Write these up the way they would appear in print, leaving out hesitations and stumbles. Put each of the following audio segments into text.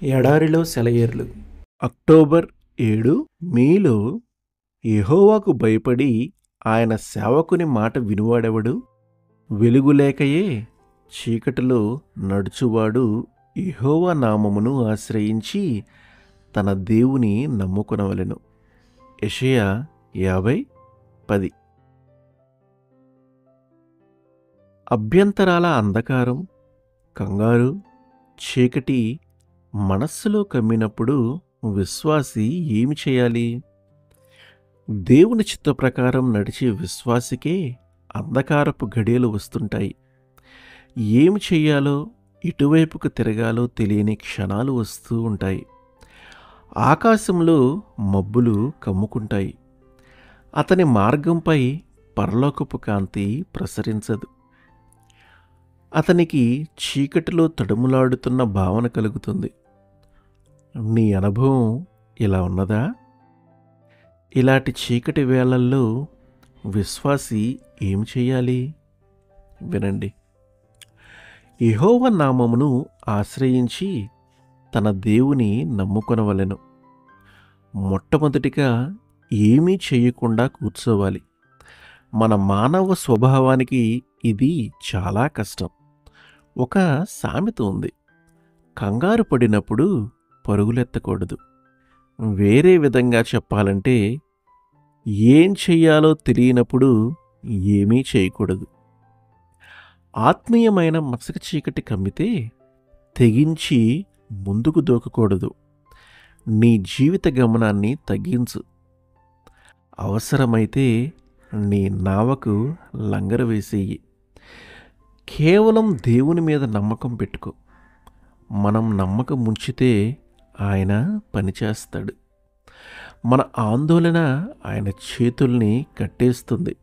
ఎడారిలో సెలయేర్లు. అక్టోబర్ 7 మీలో యెహోవాకు భయపడి ఆయన సేవకుని మాట వినువాడెవడు? వెలుగులేకయే చీకటిలో నడుచువాడు యెహోవా నామమును ఆశ్రయించి తన దేవుని నమ్ముకొనవలెను. యెషయా 50:10. అభ్యంతరాల అంధకారం, కంగారు, చీకటి మనస్సులో కమ్మినప్పుడు విశ్వాసి ఏమి చేయాలి? దేవుని చిత్త ప్రకారం నడిచే విశ్వాసికే అంధకారపు గడియలు వస్తుంటాయి. ఏమి చెయ్యాలో, ఎటువైపుకు తిరగాలో తెలియని క్షణాలు వస్తూ ఉంటాయి. ఆకాశంలో మబ్బులు కమ్ముకుంటాయి. అతని మార్గంపై పరలోకపు కాంతి ప్రసరించదు. అతనికి చీకటిలో తడుములాడుతున్న భావన కలుగుతుంది. నీ అనుభవం ఇలా ఉన్నదా? ఇలాంటి చీకటి వేళల్లో విశ్వాసి ఏమి చేయాలి? వినండి. యెహోవా నామమును ఆశ్రయించి తన దేవుని నమ్ముకొనవలెను. మొట్టమొదటిగా ఏమీ చేయకుండా కూర్చోవాలి. మన మానవ స్వభావానికి ఇది చాలా కష్టం. ఒక సామెత ఉంది, కంగారు పడినప్పుడు పరుగులెత్తకూడదు. వేరే విధంగా చెప్పాలంటే, ఏం చెయ్యాలో తెలియనప్పుడు ఏమీ చేయకూడదు. ఆత్మీయమైన మసక చీకటి కమ్మితే తెగించి ముందుకు దూకకూడదు. నీ జీవిత గమనాన్ని తగ్గించు. అవసరమైతే నీ నావకు లంగరు వేసేయి. కేవలం దేవుని మీద నమ్మకం పెట్టుకో. మనం నమ్మకం ఉంచితే ఆయన పనిచేస్తాడు. మన ఆందోళన ఆయన చేతుల్ని కట్టేస్తుంది.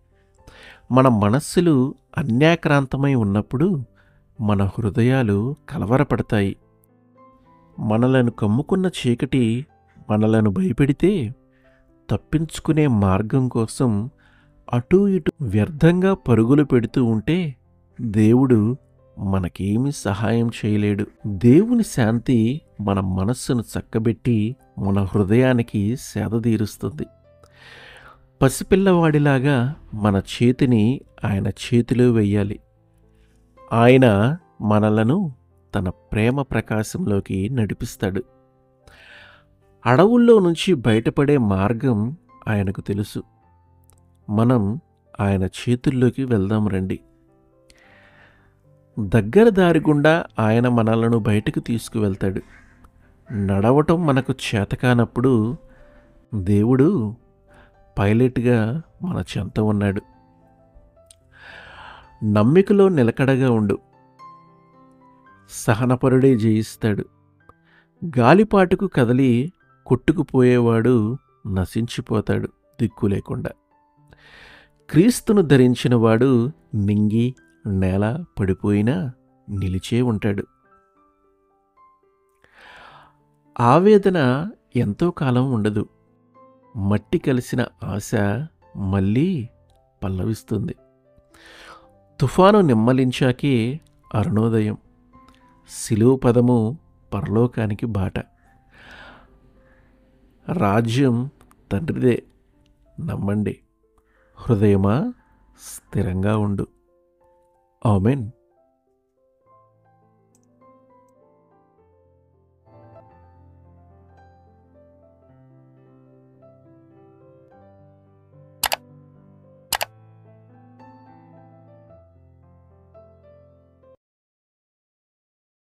మన మనస్సులు అన్యాక్రాంతమై ఉన్నప్పుడు మన హృదయాలు కలవరపడతాయి. మనలను కమ్ముకున్న చీకటి మనలను భయపెడితే తప్పించుకునే మార్గం కోసం అటూ ఇటూ వ్యర్థంగా పరుగులు పెడుతూ ఉంటే దేవుడు మనకేమీ సహాయం చేయలేడు. దేవుని శాంతి మన మనస్సును చక్కబెట్టి మన హృదయానికి సేదతీరుస్తుంది. పసిపిల్లవాడిలాగా మన చేతిని ఆయన చేతిలో వెయ్యాలి. ఆయన మనలను తన ప్రేమ ప్రకాశంలోకి నడిపిస్తాడు. అడవుల్లో నుంచి బయటపడే మార్గం ఆయనకు తెలుసు. మనం ఆయన చేతుల్లోకి వెళ్దాం రండి. దగ్గర దారి గుండా ఆయన మనలను బయటకు తీసుకువెళ్తాడు. నడవటం మనకు చేతకానప్పుడు దేవుడు పైలట్గా మన చెంత ఉన్నాడు. నమ్మికలో నిలకడగా ఉండు. సహనపరుడే జయిస్తాడు. గాలిపాటుకు కదలి కొట్టుకుపోయేవాడు నశించిపోతాడు దిక్కు లేకుండా. క్రీస్తును ధరించిన వాడు నింగి నేల పడిపోయినా నిలిచే ఉంటాడు. ఆవేదన ఎంతో కాలం ఉండదు. మట్టి కలిసిన ఆశ మళ్ళీ పల్లవిస్తుంది. తుఫాను నిమ్మలించాకే అరుణోదయం. శిలువ పదము పరలోకానికి బాట. రాజ్యం తండ్రిదే, నమ్మండి. హృదయమా స్థిరంగా ఉండు. ఆమేన్.